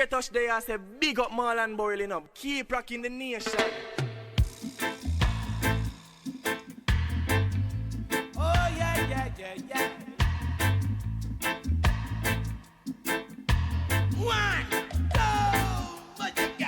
touch there, I say big up Marlon boiling up. Keep rocking the nation. Oh yeah. One, two, let it go.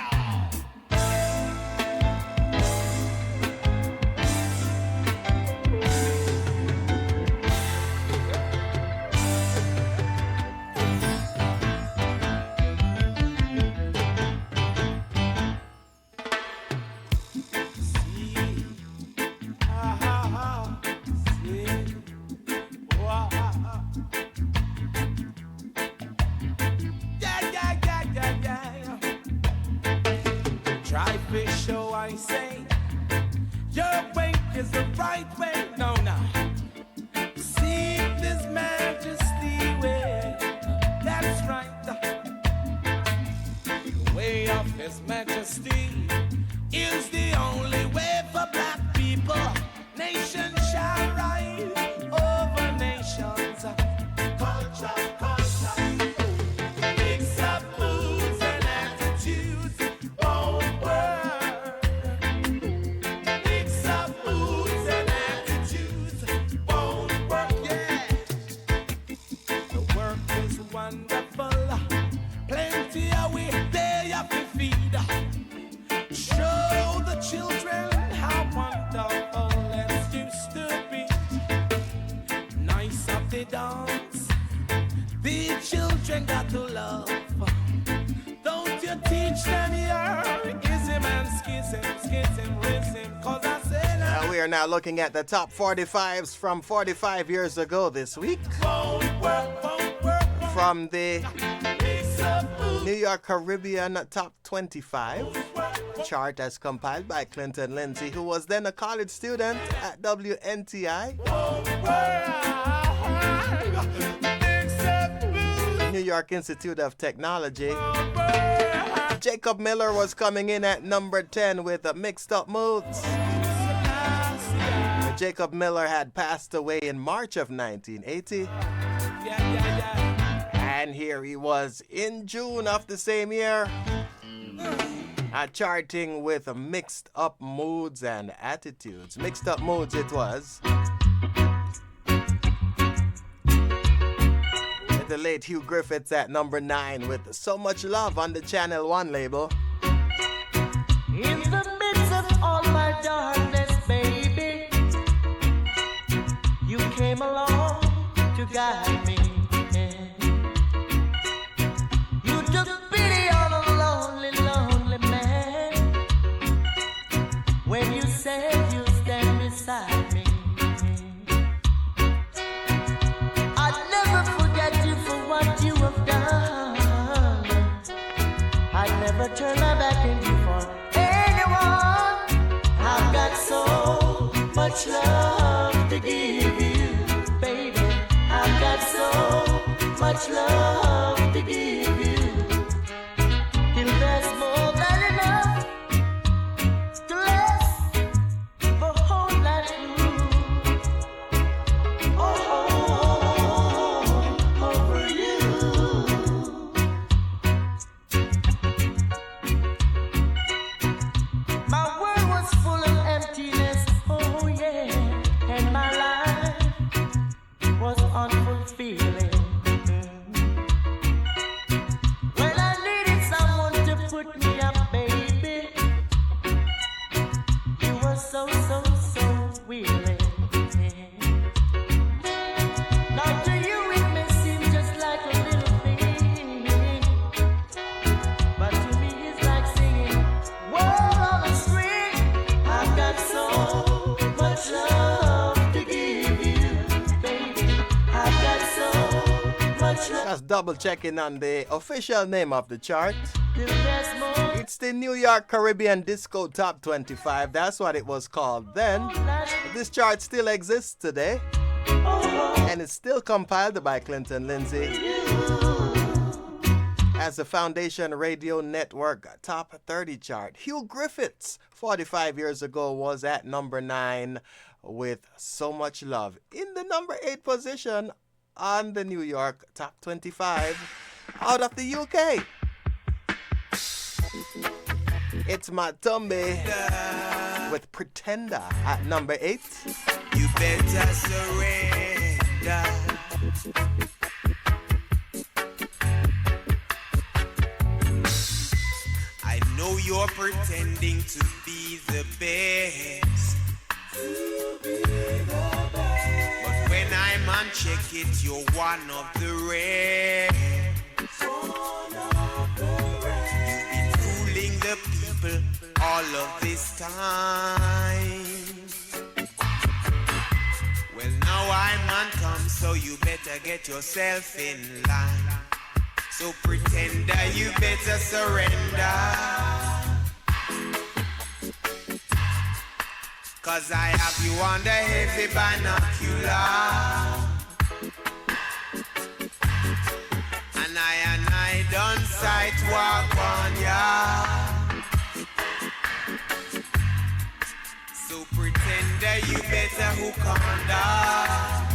So I say, your way is the right way. No. Seek this majesty way. That's right. The way of His Majesty is the only way for black people. Nation shall rise over nations. Culture. Mix up moods and attitudes. Won't work. Mix up moods and attitudes. Won't work, yeah. The work is wonderful. Plenty of we there to feed. Show the children how wonderful it used to be. Nice of the dance, the children got to love. Don't you teach them your ism and schism, rhythm, cause I said we are now looking at the top 45s from 45 years ago this week. Won't work. From the New York Caribbean Top 25 chart as compiled by Clinton Lindsay, who was then a college student at WNTI. New York Institute of Technology. Jacob Miller was coming in at number 10 with Mixed Up Moods. Jacob Miller had passed away in March of 1980. And here he was in June of the same year, charting with Mixed Up Moods and Attitudes. Mixed Up Moods it was. The late Hugh Griffiths at number 9 with So Much Love on the Channel 1 label. In the midst of all my darkness, baby, you came along to guide me. You took pity on a lonely, lonely man when you said you'd stand beside me. I'd never forget you for what you have done. I'd never turn my back on you for anyone. I've got so much love to give you, baby. I've got so much love to give you. Till there's more than enough to last the whole night through. Over you. My world was full of emptiness, oh yeah, and my life was unfulfilling. When I needed someone to put me up, baby, you were so willing. Now to you it may seem just like a little thing, but to me it's like singing word on a string. I've got so much love to give you, baby. I've got so much love. Just double checking on the official name of the chart. Till there's more. It's the New York Caribbean Disco Top 25. That's what it was called then. This chart still exists today. And it's still compiled by Clinton Lindsay as the Foundation Radio Network Top 30 chart. Hugh Griffiths, 45 years ago, was at number 9 with So Much Love. In the number 8 position on the New York Top 25 out of the UK. It's Matumbe with Pretender at number 8. You better surrender. I know you're pretending to be the best. But when I'm on check it, you're one of the rare. You've been fooling the people all of this time. Well, now I'm on come, so you better get yourself in line. So pretender, you better surrender. 'Cause I have you under heavy binocular. And I done sight walk on ya. So pretender, you better hook on down.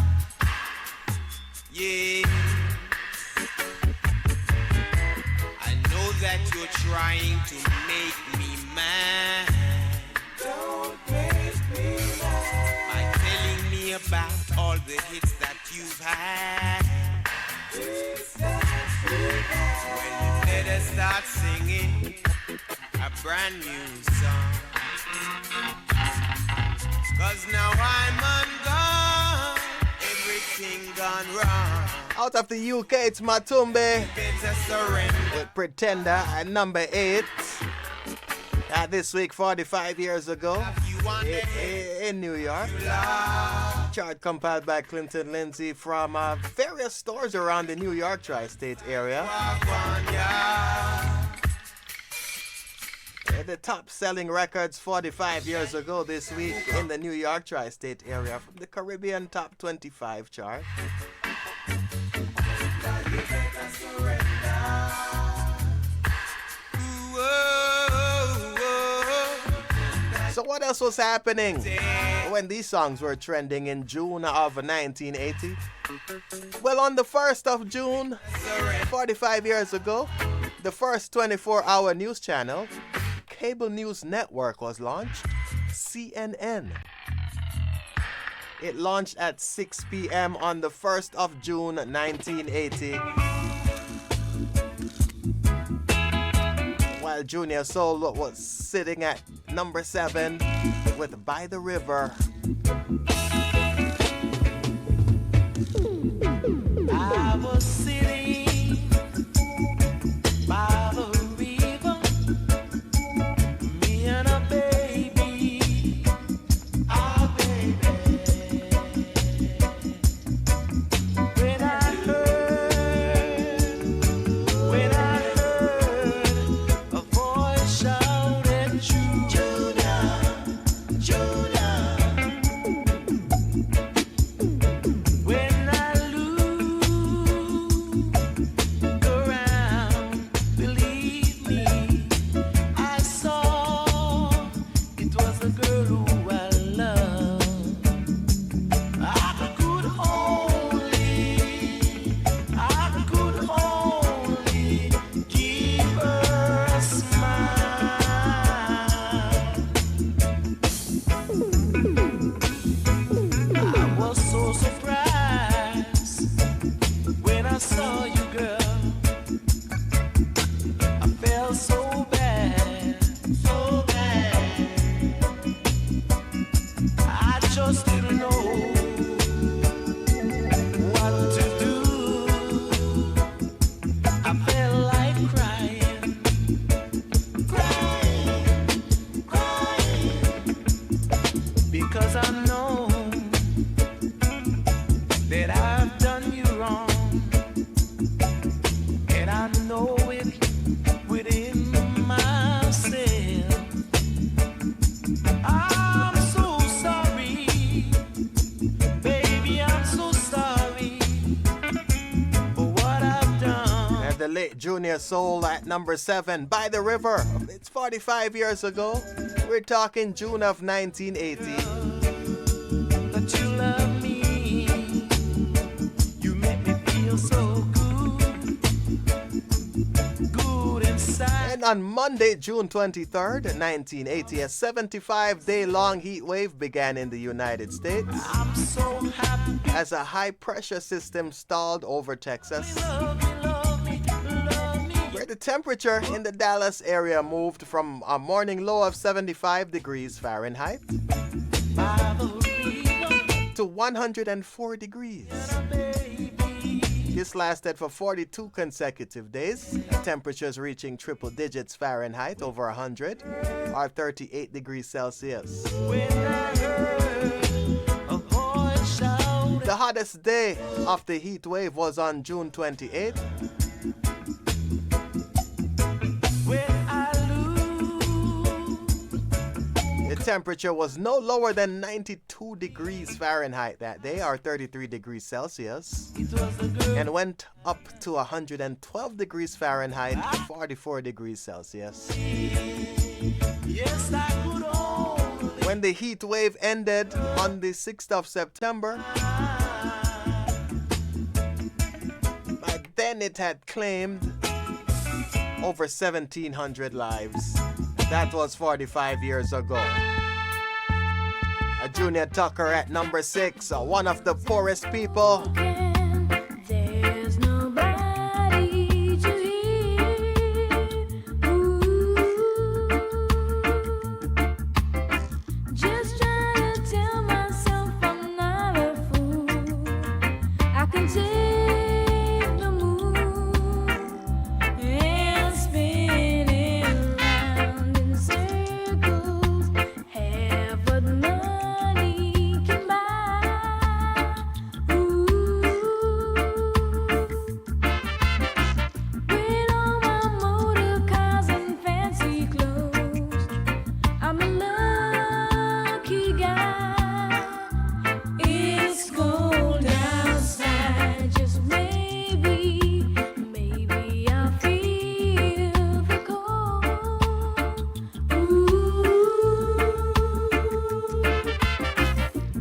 Yeah. I know that you're trying to make me mad. Don't make me mad. By telling me about all the hits that you've had. Well, you better start singing a brand new song. 'Cause now I'm ungone, everything gone wrong. Out of the UK, it's Matumbe Better surrender. with Pretender at number 8. This week, 45 years ago, in New York. Chart compiled by Clinton Lindsay from various stores around the New York tri-state area. The top-selling records 45 years ago this week in the New York tri-state area from the Caribbean Top 25 chart. So what else was happening when these songs were trending in June of 1980? Well, on the 1st of June, 45 years ago, the first 24-hour news channel, cable news network, was launched, CNN. It launched at 6 p.m. on the 1st of June 1980. While Junior Soul was sitting at number 7 with By the River. I was sitting by the river, me and a baby, our baby. When I heard a voice shouting, Junior, Junior. When I look around, believe me, I saw it was the girl who I loved. I could only give her a smile. I was so surprised when I saw you, girl. I felt so bad, so bad. I just didn't know what to do. I felt like crying, crying, because I know that I've done you wrong, and I know it within myself. I'm so sorry, baby, I'm so sorry for what I've done. And the late Junior Soul at number 7, By the River. It's 45 years ago. We're talking June of 1980. That you love me, you make me feel so good, good inside. And on Monday, June 23rd, 1980, a 75-day-long heat wave began in the United States I'm so happy. as a high-pressure system stalled over Texas, Love me, where the temperature in the Dallas area moved from a morning low of 75 degrees Fahrenheit by the river, to 104 degrees. baby. This lasted for 42 consecutive days, temperatures reaching triple digits Fahrenheit over 100 or 38 degrees Celsius. When I heard a voice shout, The hottest day of the heat wave was on June 28th, when I lose, the temperature was no lower than 92 degrees Fahrenheit that day, or 33 degrees Celsius, it was the girl. and went up to 112 degrees Fahrenheit, 44 degrees Celsius. Yes, I could only. When the heat wave ended on the 6th of September, by then it had claimed over 1,700 lives. That was 45 years ago. A Junior Tucker at number 6, one of the poorest people. There's nobody to hear. Ooh. Just trying to tell myself I'm not a fool. I can take the moon and spin it around in circles. Have what money can buy. Ooh. With all my motor cars and fancy clothes, I'm a lucky guy. It's cold outside, just maybe I'll feel the cold. Ooh.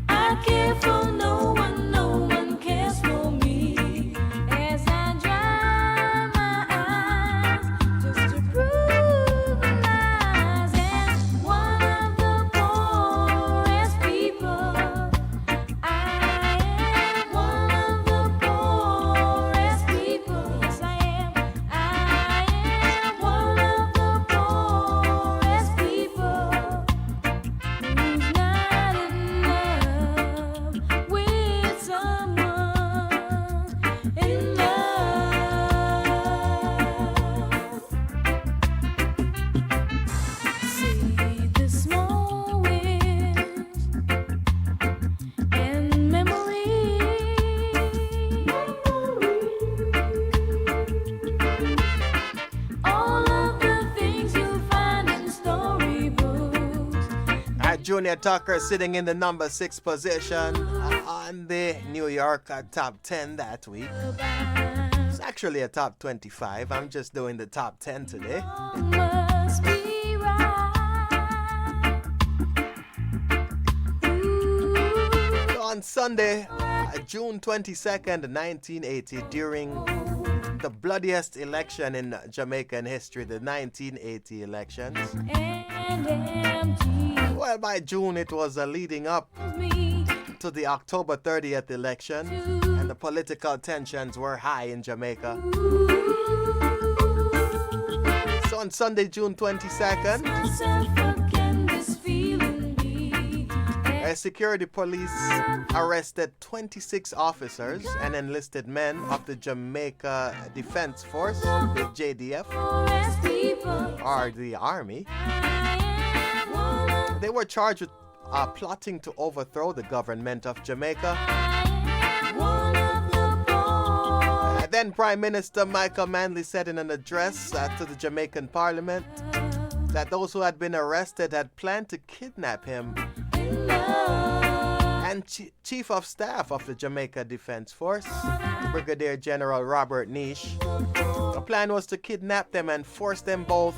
I care for no one cares for me. As I dry my eyes, just to prove the lies. And one of the poorest people, I am one of the poorest people. Yes, I am. I am one of the poorest people who's not in love with someone in love. See the small wins and all of the things you'll find in storybooks. At Junior Tucker sitting in the number 6 position on the New York top 10 that week. It's actually a top 25. I'm just doing the top 10 today. Must be right. Ooh. On Sunday, June 22nd, 1980, during the bloodiest election in Jamaican history, the 1980 elections. And empty Well, by June, it was leading up me to the October 30th election, and the political tensions were high in Jamaica. So on Sunday, June 22nd, myself, what can this feeling be? security police arrested 26 officers and enlisted men of the Jamaica Defense Force, the JDF, Poorest people, or the Army. I am one of They were charged with plotting to overthrow the government of Jamaica. Then Prime Minister Michael Manley said in an address to the Jamaican Parliament that those who had been arrested had planned to kidnap him. And Chief of Staff of the Jamaica Defense Force, Brigadier General Robert Nish, the plan was to kidnap them and force them both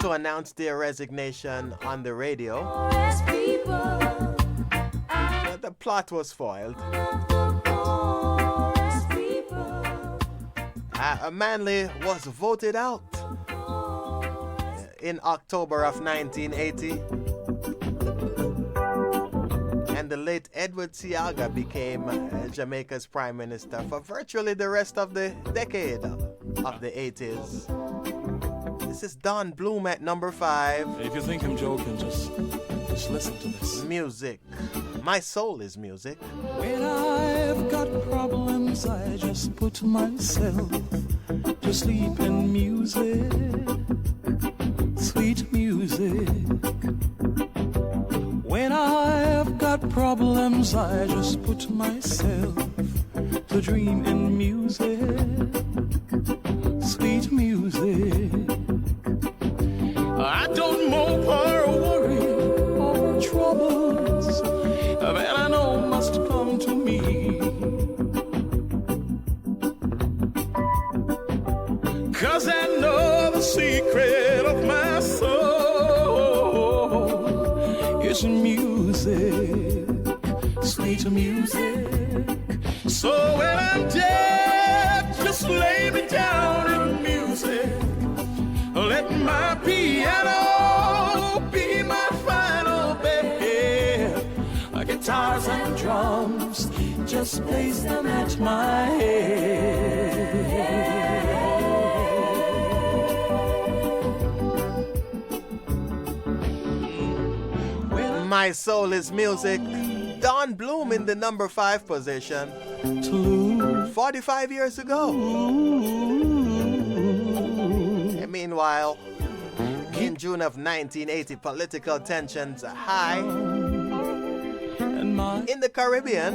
to announce their resignation on the radio. But the plot was foiled. Manley was voted out in October of 1980. And the late Edward Seaga became Jamaica's prime minister for virtually the rest of the decade of the 80s. This is Don Bloom at number 5. If you think I'm joking, just listen to this. Music. My soul is music. When I've got problems, I just put myself to sleep in music, sweet music. When I've got problems, I just put myself to dream in music, sweet music. I don't mope or worry over troubles that I know must come to me. 'Cause I know the secret of my soul is music, sweet music. So when I'm dead, just lay me down in music. Let my piano be my final bed. Guitars and drums, just place them at my head. My soul is music. Don Bloom in the number 5 position. 45 years ago. And meanwhile, in June of 1980, political tensions are high in the Caribbean.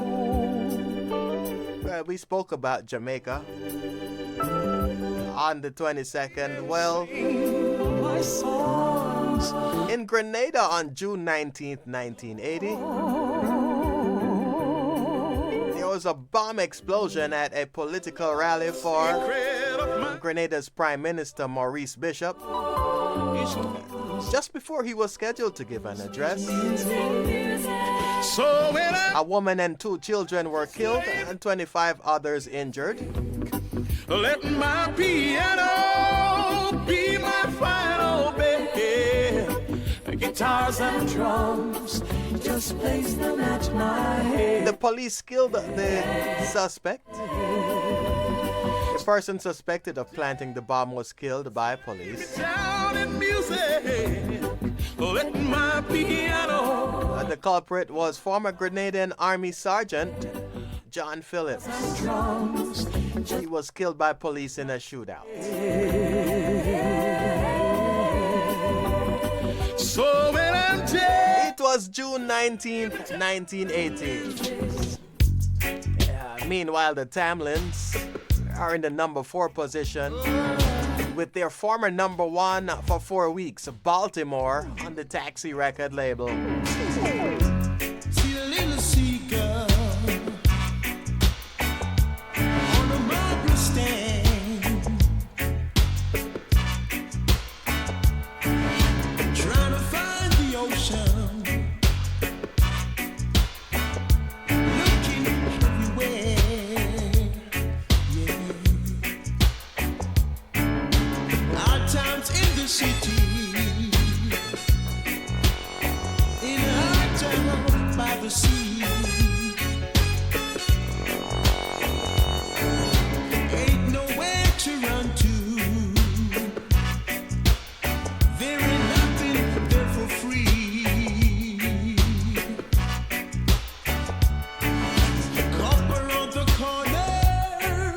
Well, we spoke about Jamaica on the 22nd. Well, in Grenada on June 19th, 1980, there was a bomb explosion at a political rally for Grenada's Prime Minister Maurice Bishop, just before he was scheduled to give an address. A woman and 2 children were killed and 25 others injured. Let my piano be my final bed. Guitars and drums, just place them at my head. The police killed the suspect. The person suspected of planting the bomb was killed by police. Down in music, let my piano. The culprit was former Grenadian Army Sergeant John Phillips. He was killed by police in a shootout. So when I'm dead, It was June 19th, 1980. Meanwhile, the Tamlins are in the number 4 position with their former number 1 for 4 weeks, Baltimore, on the Taxi record label. See a little seagull on a marble stand, trying to find the ocean, looking everywhere. Yeah. Our times in the city, in our town by the sea. Ain't nowhere to run to. There ain't nothing there for free. Copper on the corner,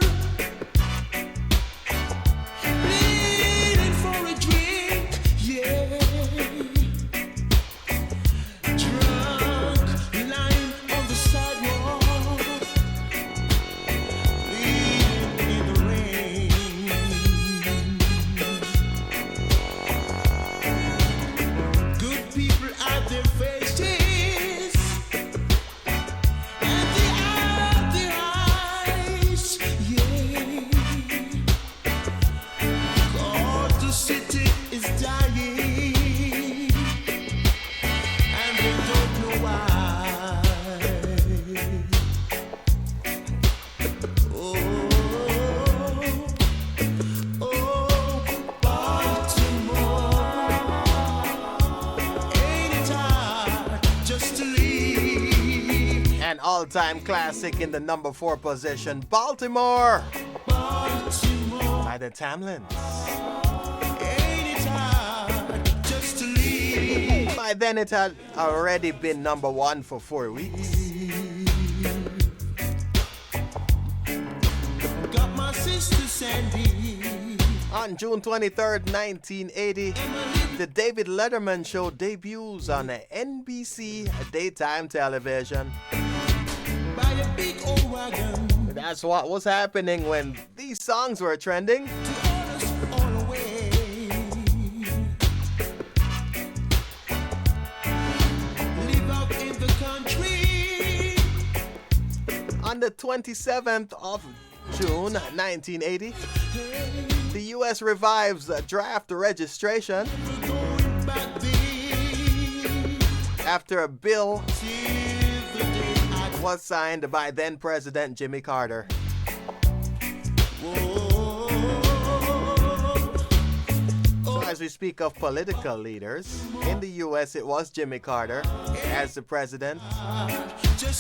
bleeding for a drink. all-time classic in the number 4 position, Baltimore, by the Tamlins. By then it had already been number 1 for 4 weeks. Got my sister Sandy. On June 23rd, 1980, the David Letterman Show debuts on the NBC daytime television. By a big old wagon. That's what was happening when these songs were trending. All away. Live out in the country. On the 27th of June 1980, the U.S. revives draft registration after a bill was signed by then President Jimmy Carter. So as we speak of political leaders, in the U.S. it was Jimmy Carter as the president.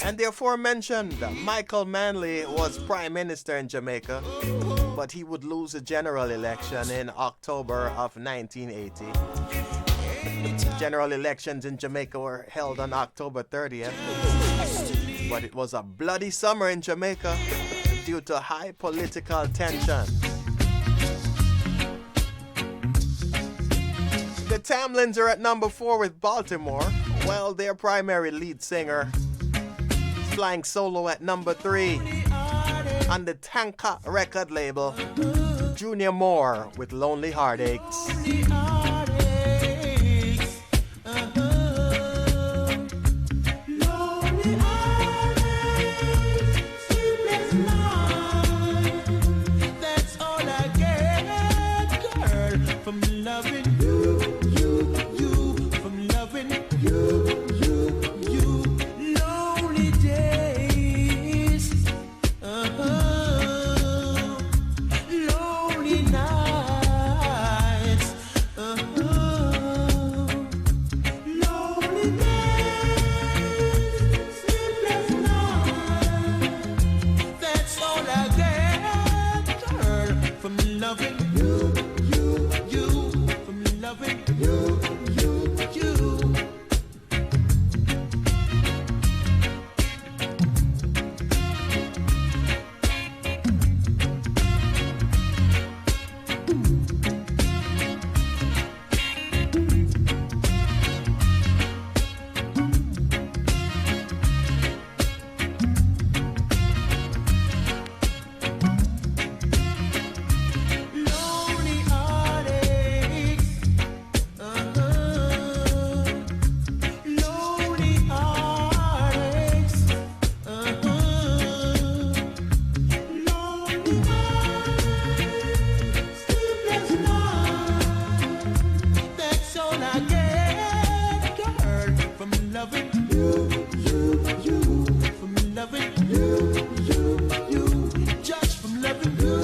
And the aforementioned Michael Manley was prime minister in Jamaica, but he would lose a general election in October of 1980. General elections in Jamaica were held on October 30th, but it was a bloody summer in Jamaica due to high political tension. The Tamlins are at number 4 with Baltimore, while their primary lead singer flying solo at number 3 on the Tanka record label, Junior Moore with Lonely Heartaches. That's all I get, girl, from loving you, from loving you. Lonely days, lonely nights, lonely days, sleepless nights. That's all I get, girl, from loving you, from loving you. Lonely heartaches, lonely heartaches, lonely nights, sleepless nights. That's all I get, girl, from loving you, from loving you, just from loving you,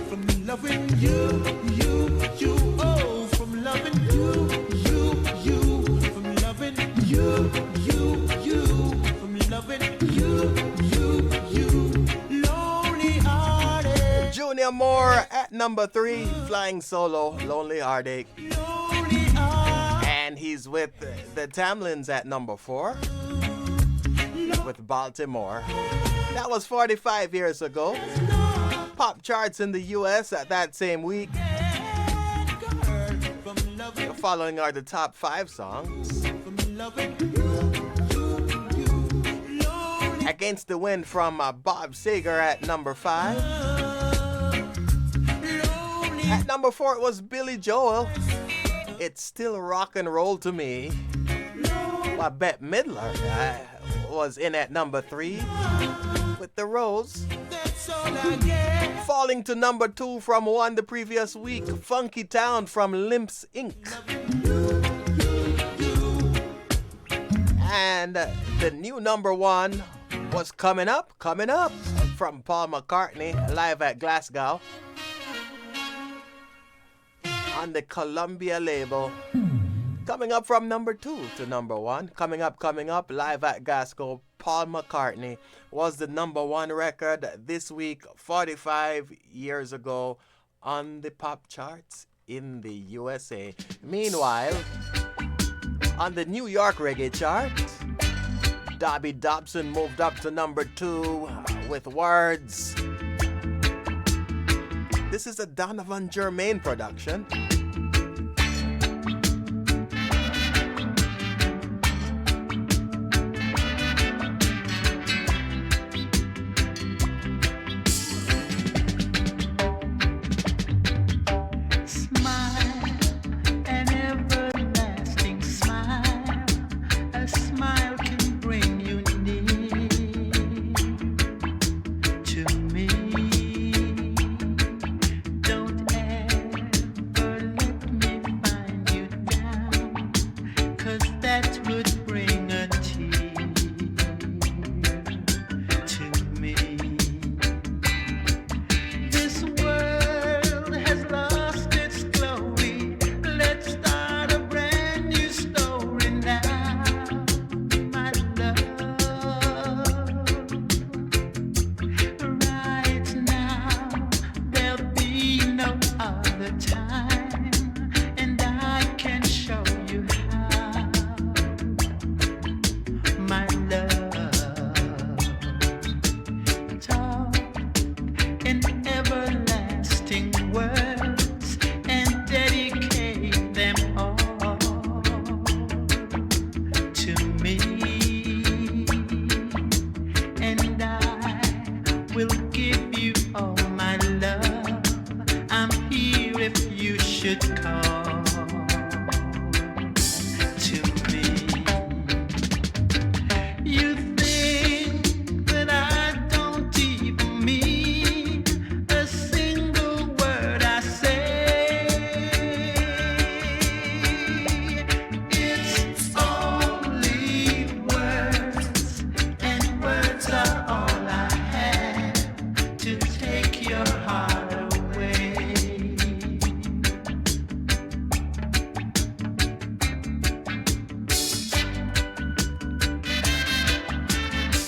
from loving you, oh, from loving you, from loving you, from loving you, lonely heartache, Junior Moore at number 3, flying solo, Lonely Heartache. lonely heartache. And he's with the Tamlins at number 4 with Baltimore. That was 45 years ago. Pop charts in the US at that same week. The following are the top 5 songs. Against the Wind from Bob Seger at number 5. At number 4 it was Billy Joel. It's Still Rock and Roll to Me. While Bette Midler was in at number 3 with The Rose. Falling to number 2 from 1 the previous week, Funky Town from Limps Inc. And the new number 1 was coming up from Paul McCartney live at Glasgow on the Columbia label. Coming up from number 2 to number 1. Coming up live at Glasgow, Paul McCartney was the number one record this week, 45 years ago, on the pop charts in the USA. Meanwhile, on the New York Reggae Chart, Dobby Dobson moved up to number 2 with Words. This is a Donovan Germain production.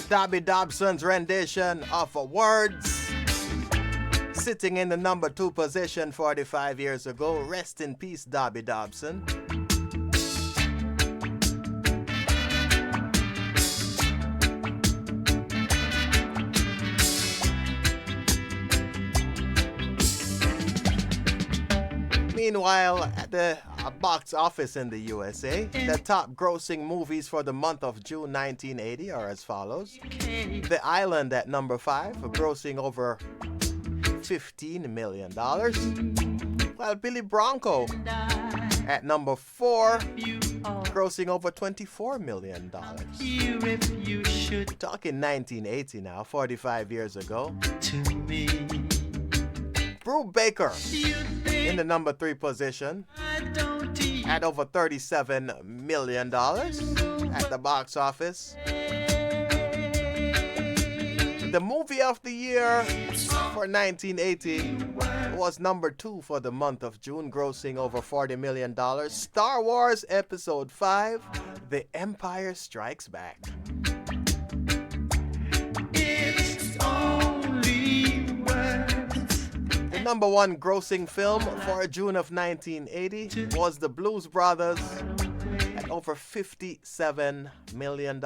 Dobby Dobson's rendition of Words, sitting in the number 2 position 45 years ago. Rest in peace, Dobby Dobson. Meanwhile, at the box office in the USA, the top grossing movies for the month of June 1980 are as follows. The Island at number 5, grossing over $15 million. While Billy Bronco at number 4, grossing over $24 million. Talking 1980 now, 45 years ago. Brew Baker in the number 3 position at over $37 million at the box office. The movie of the year for 1980 was number 2 for the month of June, grossing over $40 million. Star Wars Episode 5, The Empire Strikes Back. The number 1 grossing film for June of 1980 was The Blues Brothers at over $57 million.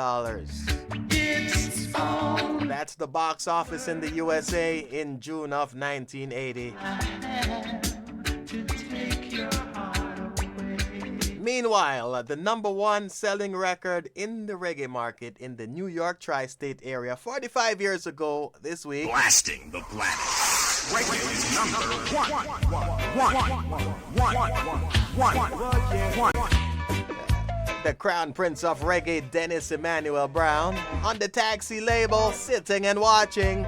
That's the box office in the USA in June of 1980. Meanwhile, the number 1 selling record in the reggae market in the New York tri-state area 45 years ago this week. Blasting the planet. Reggae is number 1. The Crown Prince of Reggae, Dennis Emmanuel Brown, on the Taxi label, Sitting and Watching.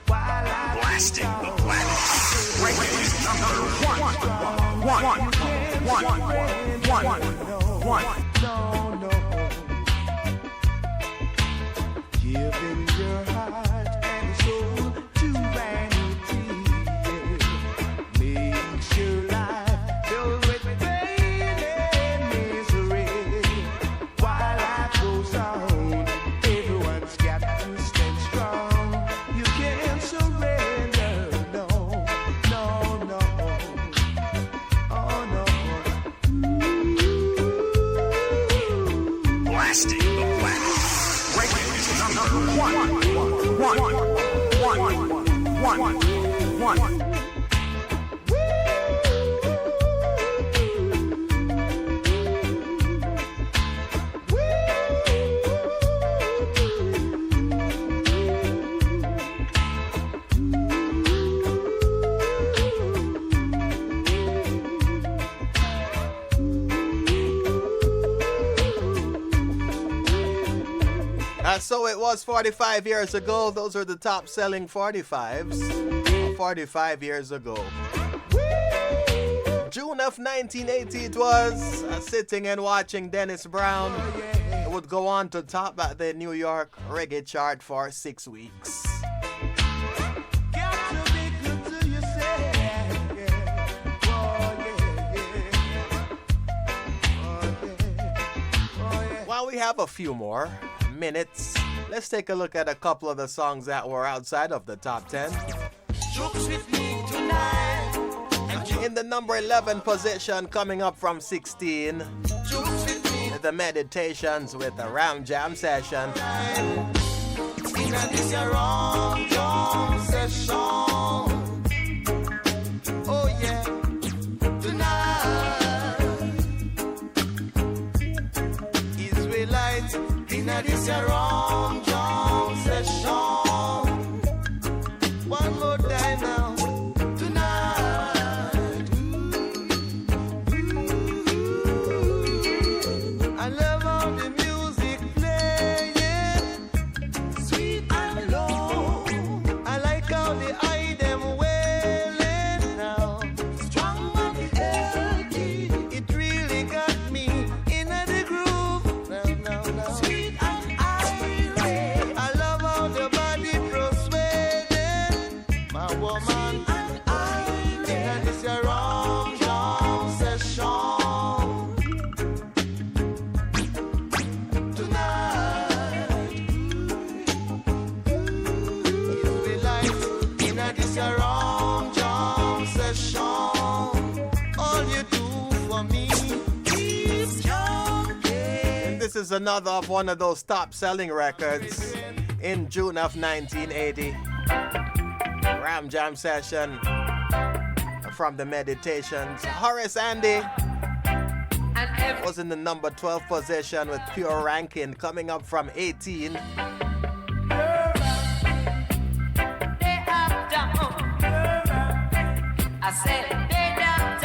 Blasting the planet. No, no. Giving your heart and soul to vanity, yeah, makes your life filled with pain and misery. While life goes on, everyone's got to stand strong. You can't surrender, no, no, no. Oh no. Blasting the planet. Reggae is number one. So it was 45 years ago. Those are the top selling 45s. 45 years ago. June of 1980 it was. Sitting and watching Dennis Brown. It would go on to top at the New York Reggae Chart for 6 weeks. While we have a few more minutes, let's take a look at a couple of the songs that were outside of the top 10. In the number 11 position, coming up from 16, the Meditations with the Ram Jam Session. Oh yeah, tonight Israelites in this wrong John session. One more time now, tonight. I love how the music playing, sweet and low. I like how the eye them wailing now, strong and healthy. It really got me in the groove. Now, sweet and irie. I love how the body persuading my woman and I. In this wrong John session tonight. Israelites in this wrong John session. All you do for me is joking. This is another of one of those top selling records in June of 1980. Ram Jam Session from the Meditations. Horace Andy was in the number 12 position with Pure Ranking, coming up from 18. I said they down,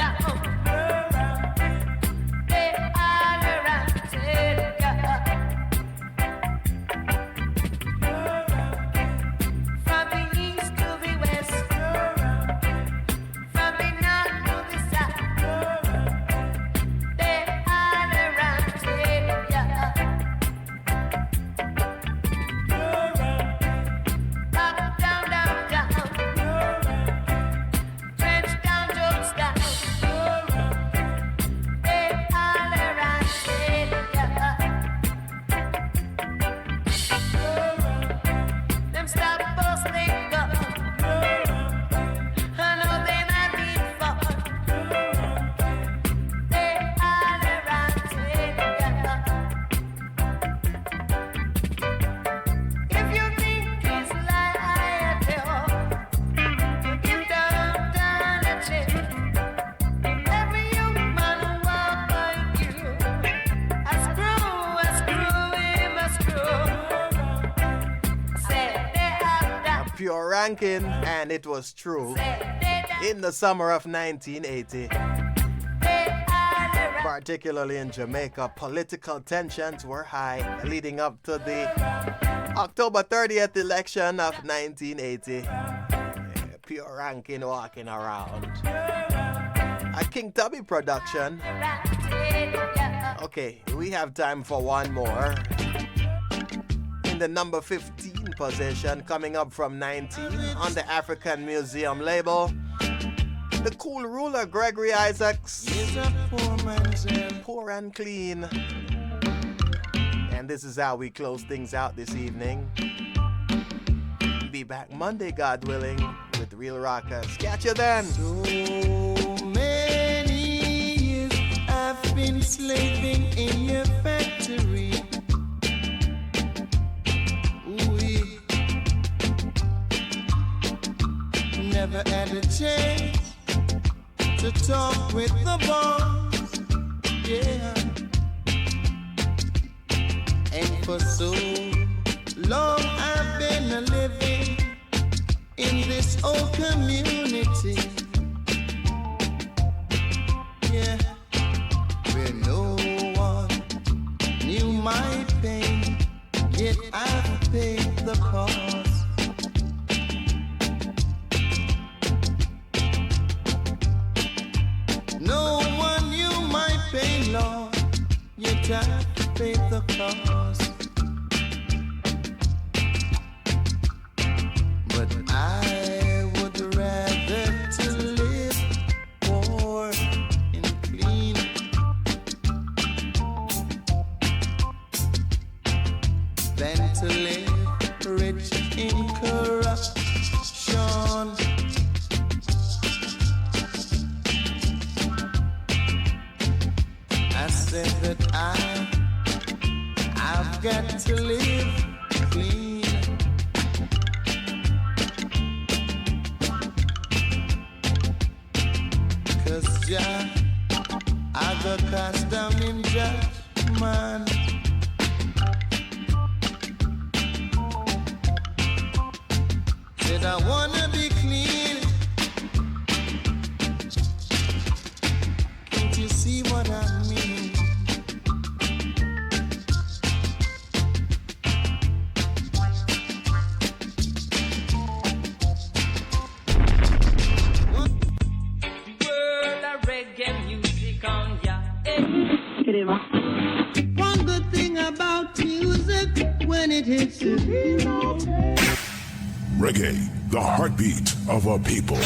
they all around, from the east to the west, from the north to the south, they all around, up, down, down, down. Trench down, jokes down. They all around, them stop posting go. I know they might be fun. They all around, if you think it's like give down, down a chin. Every young man walk like you. A screw him a screw. Say they have that. Pure Ranking, and it was true. In the summer of 1980, particularly in Jamaica, political tensions were high, leading up to the October 30th election of 1980. Pure Ranking walking around. A King Tubby production. Okay, we have time for one more. In the number 15 position, coming up from 19 on the African Museum label, the Cool Ruler Gregory Isaacs. Poor and Clean. And this is how we close things out this evening. Be back Monday, God willing, with Real Rockers. Catch you then. So many years I've been slaving in your factory. Ooh, never had a chance to talk with the boss. Yeah. And for so long I've been living in this old community, yeah, where no one knew my pain, yet I've paid the cost. No one knew my pain, Lord, yet I've paid the cost. But I would rather to live poor and clean than to live rich in corruption. I said that I've got to live clean. Yeah, I got cast down in judgment. Said I wanna be clean. Can't you see what I mean? One good thing about music, when it hits you, Reggae, the heartbeat of a people.